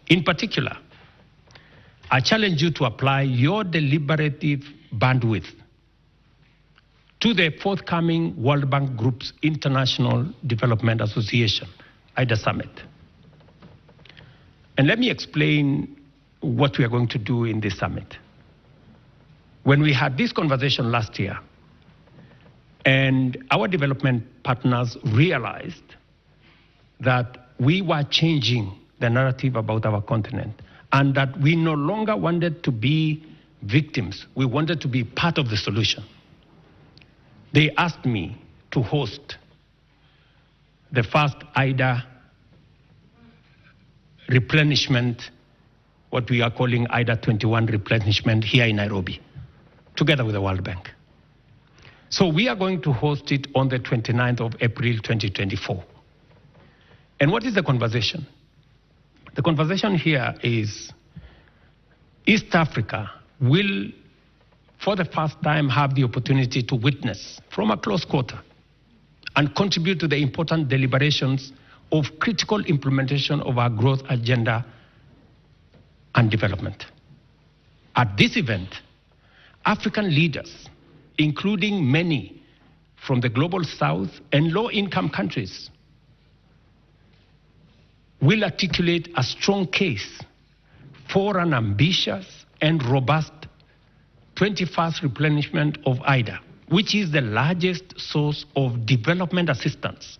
In particular, I challenge you to apply your deliberative bandwidth to the forthcoming World Bank Group's International Development Association, IDA Summit. And let me explain what we are going to do in this summit. When we had this conversation last year, and our development partners realized that we were changing the narrative about our continent, and that we no longer wanted to be victims, we wanted to be part of the solution. They asked me to host the first IDA replenishment, what we are calling IDA 21 replenishment here in Nairobi, together with the World Bank. So we are going to host it on the 29th of April 2024. And what is the conversation? The conversation here is East Africa will, for the first time, have the opportunity to witness from a close quarter and contribute to the important deliberations of critical implementation of our growth agenda and development. At this event, African leaders, including many from the global south and low-income countries, will articulate a strong case for an ambitious and robust 21st replenishment of IDA, which is the largest source of development assistance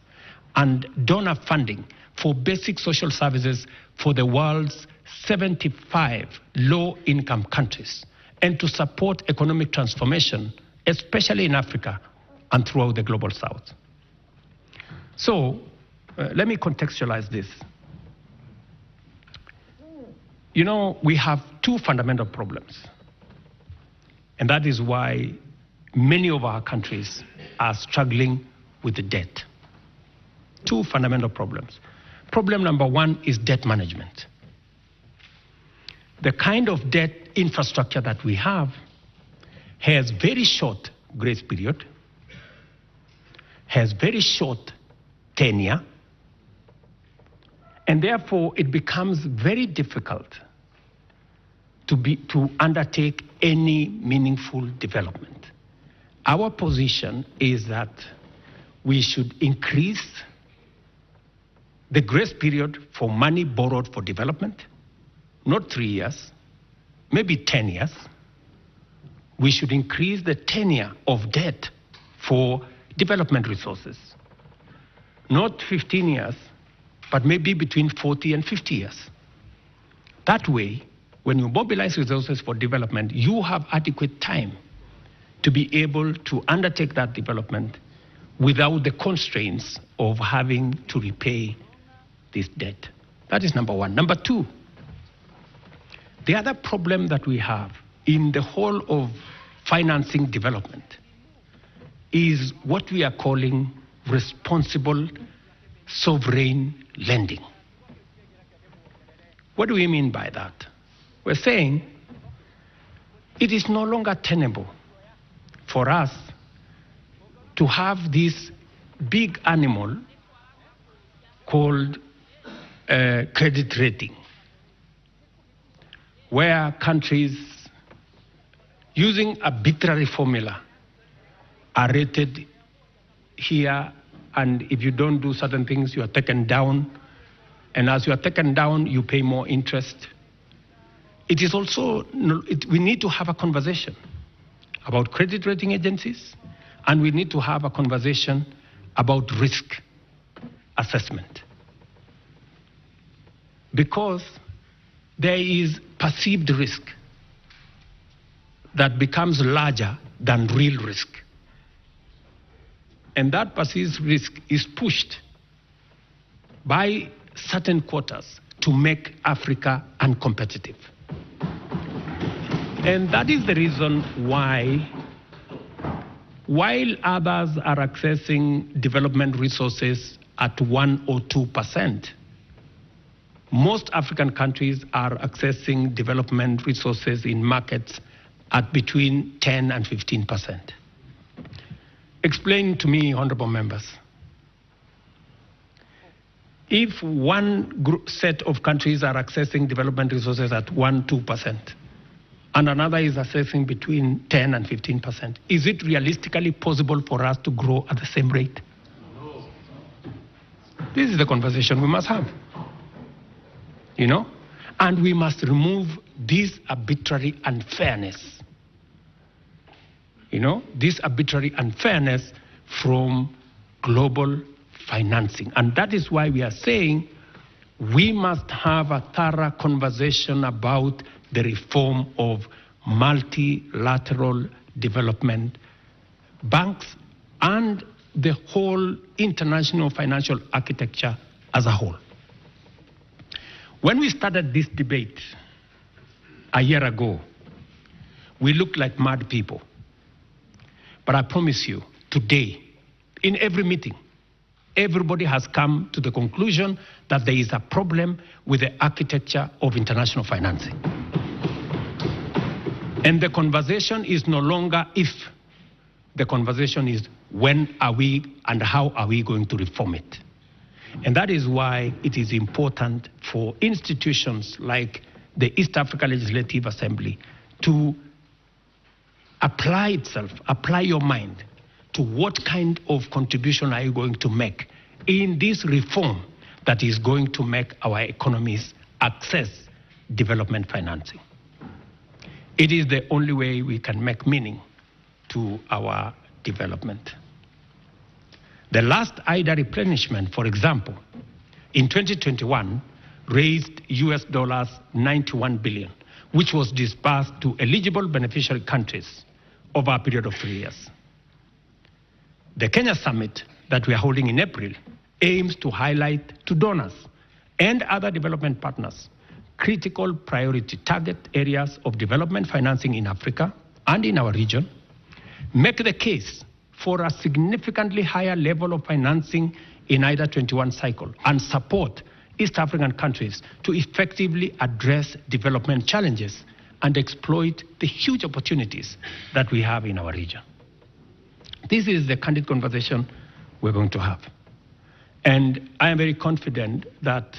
and donor funding for basic social services for the world's 75 low-income countries, and to support economic transformation, especially in Africa and throughout the global south. So let me contextualize this. You know, we have two fundamental problems, and that is why many of our countries are struggling with the debt. Two fundamental problems. Problem number one is debt management. The kind of debt infrastructure that we have has very short grace period, has very short tenure, and therefore it becomes very difficult to undertake any meaningful development. Our position is that we should increase the grace period for money borrowed for development, not 3 years, maybe 10 years. We should increase the tenure of debt for development resources, not 15 years, but maybe between 40 and 50 years. That way, when you mobilize resources for development, you have adequate time to be able to undertake that development without the constraints of having to repay this debt. That is number one. Number two, the other problem that we have in the whole of financing development is what we are calling responsible sovereign lending. What do we mean by that? We're saying it is no longer tenable for us to have this big animal called credit rating, where countries using arbitrary formula are rated here, and if you don't do certain things, you are taken down, and as you are taken down, you pay more interest. It is also, we need to have a conversation about credit rating agencies, and we need to have a conversation about risk assessment. Because there is perceived risk that becomes larger than real risk. And that perceived risk is pushed by certain quotas to make Africa uncompetitive. And that is the reason why, while others are accessing development resources at 1 or 2%, most African countries are accessing development resources in markets at between 10 and 15%. Explain to me, honorable members, if one set of countries are accessing development resources at 1-2%, and another is accessing between 10 and 15%, is it realistically possible for us to grow at the same rate? No. This is the conversation we must have. You know? And we must remove this arbitrary unfairness. You know, this arbitrary unfairness from global financing. And that is why we are saying we must have a thorough conversation about the reform of multilateral development banks and the whole international financial architecture as a whole. When we started this debate a year ago, we looked like mad people. But I promise you, today, in every meeting, everybody has come to the conclusion that there is a problem with the architecture of international financing. And the conversation is no longer if, the conversation is when are we and how are we going to reform it. And that is why it is important for institutions like the East Africa Legislative Assembly to apply itself, apply your mind to what kind of contribution are you going to make in this reform that is going to make our economies access development financing. It is the only way we can make meaning to our development. The last IDA replenishment, for example, in 2021 raised US dollars 91 billion, which was disbursed to eligible beneficiary countries over a period of 3 years. The Kenya Summit that we are holding in April aims to highlight to donors and other development partners critical priority target areas of development financing in Africa and in our region, make the case for a significantly higher level of financing in IDA 21 cycle, and support East African countries to effectively address development challenges and exploit the huge opportunities that we have in our region. This is the candid conversation we're going to have. And I am very confident that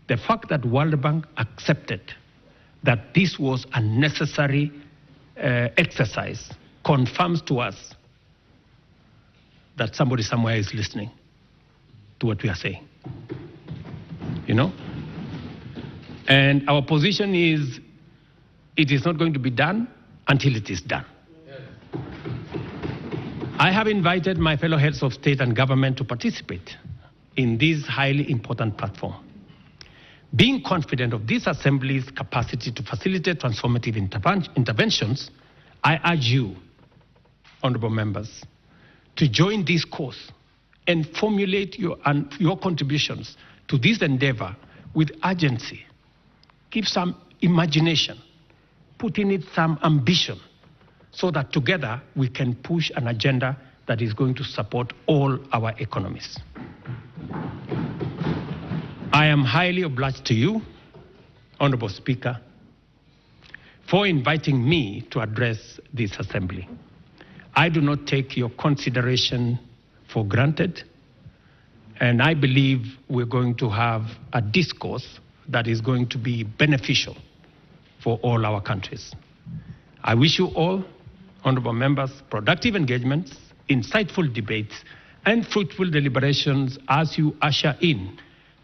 the fact that World Bank accepted that this was a necessary exercise confirms to us that somebody somewhere is listening to what we are saying. You know? And our position is, it is not going to be done until it is done. I have invited my fellow heads of state and government to participate in this highly important platform. Being confident of this Assembly's capacity to facilitate transformative interventions, I urge you, honorable members, to join this course and formulate your contributions to this endeavor with urgency. Give some imagination, put in it some ambition, so that together we can push an agenda that is going to support all our economies. I am highly obliged to you, Honorable Speaker, for inviting me to address this Assembly. I do not take your consideration for granted, and I believe we're going to have a discourse that is going to be beneficial for all our countries. I wish you all, honorable members, productive engagements, insightful debates, and fruitful deliberations as you usher in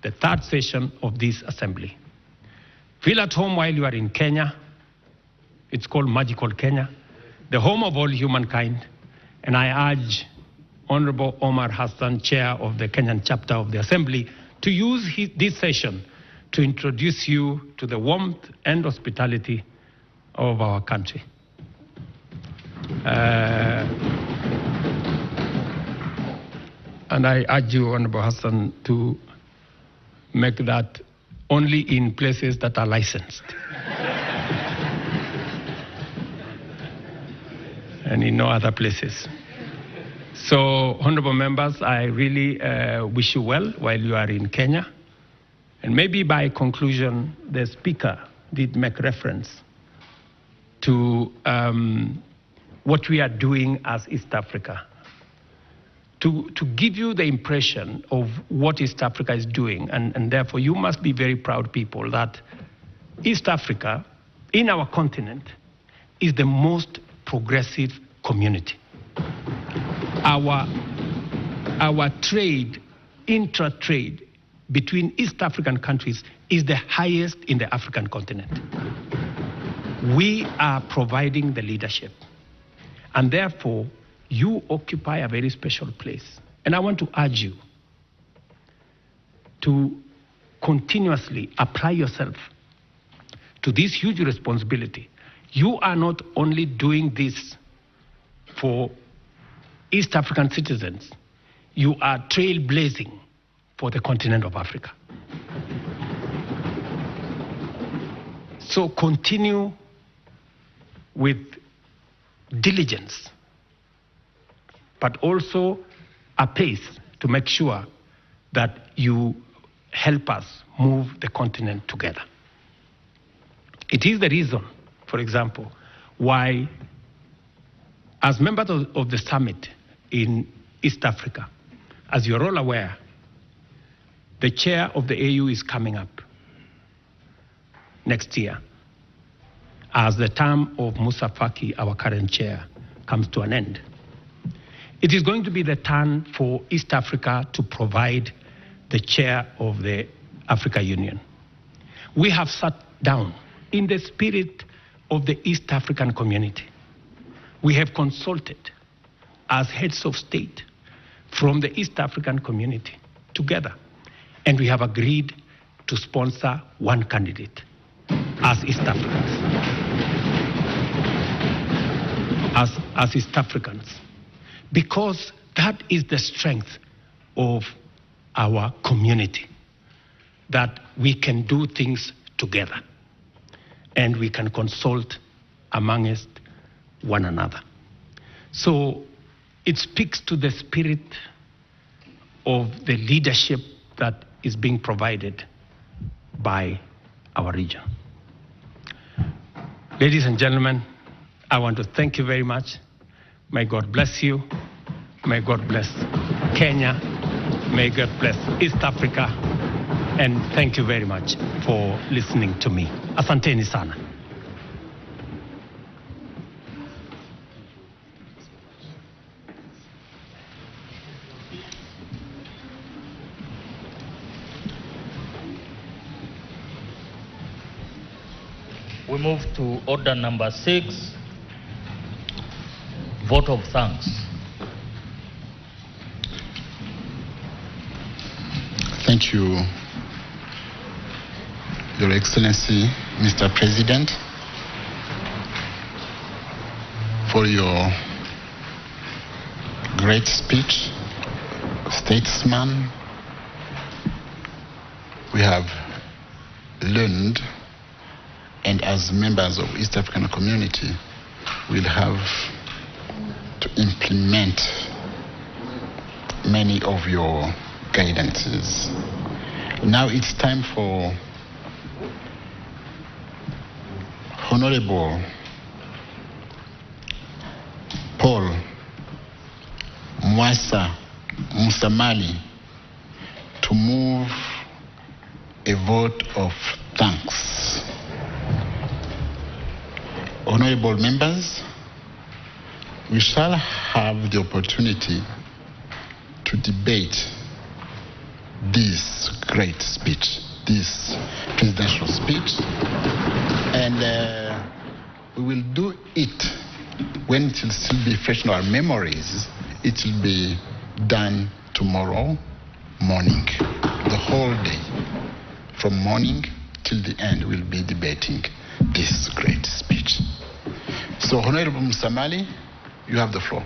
the third session of this Assembly. Feel at home while you are in Kenya. It's called Magical Kenya, the home of all humankind. And I urge Honorable Omar Hassan, Chair of the Kenyan chapter of the Assembly, to use this session to introduce you to the warmth and hospitality of our country. And I urge you, Honorable Hassan, to make that only in places that are licensed. And in no other places. So, honorable members, I really wish you well while you are in Kenya. And maybe by conclusion, the Speaker did make reference to what we are doing as East Africa. to give you the impression of what East Africa is doing, and therefore you must be very proud people that East Africa, in our continent, is the most progressive community. Our trade, intra-trade between East African countries is the highest in the African continent. We are providing the leadership, and therefore you occupy a very special place. And I want to urge you to continuously apply yourself to this huge responsibility. You are not only doing this for East African citizens, you are trailblazing for the continent of Africa. So continue with diligence, but also a pace to make sure that you help us move the continent together. It is the reason, for example, why, as members of the summit in East Africa, as you're all aware, the chair of the AU is coming up next year, as the term of Musa Faki, our current chair, comes to an end. It is going to be the turn for East Africa to provide the chair of the Africa Union. We have sat down in the spirit of the East African community. We have consulted as heads of state from the East African community together, and we have agreed to sponsor one candidate as East Africans. As East Africans, because that is the strength of our community, that we can do things together and we can consult amongst one another. So it speaks to the spirit of the leadership that is being provided by our region. Ladies and gentlemen, I want to thank you very much. May God bless you. May God bless Kenya. May God bless East Africa. And thank you very much for listening to me. Asanteni sana. We move to order number 6, vote of thanks. Thank you, Your Excellency, Mr. President, for your great speech, statesman. We have learned, and as members of East African community, we'll have to implement many of your guidances. Now it's time for Honorable Paul Mwasa Musamali to move a vote of thanks. Honorable members, we shall have the opportunity to debate this great speech, this presidential speech, and we will do it when it will still be fresh in our memories. It will be done tomorrow morning, the whole day. From morning till the end, we'll be debating this great speech. So, Honorable Musamali, you have the floor.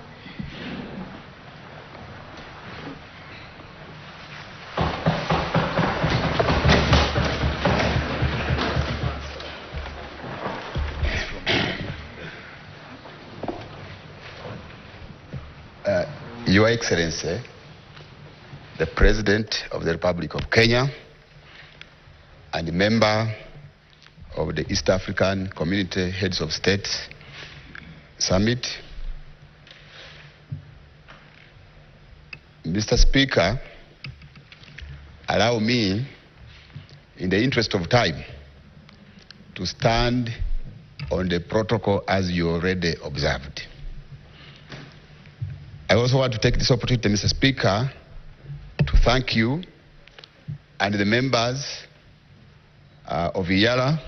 Your Excellency, the President of the Republic of Kenya and a member of the East African Community Heads of State Summit, Mr. Speaker, allow me, in the interest of time, to stand on the protocol as you already observed. I also want to take this opportunity, Mr. Speaker, to thank you and the members of EALA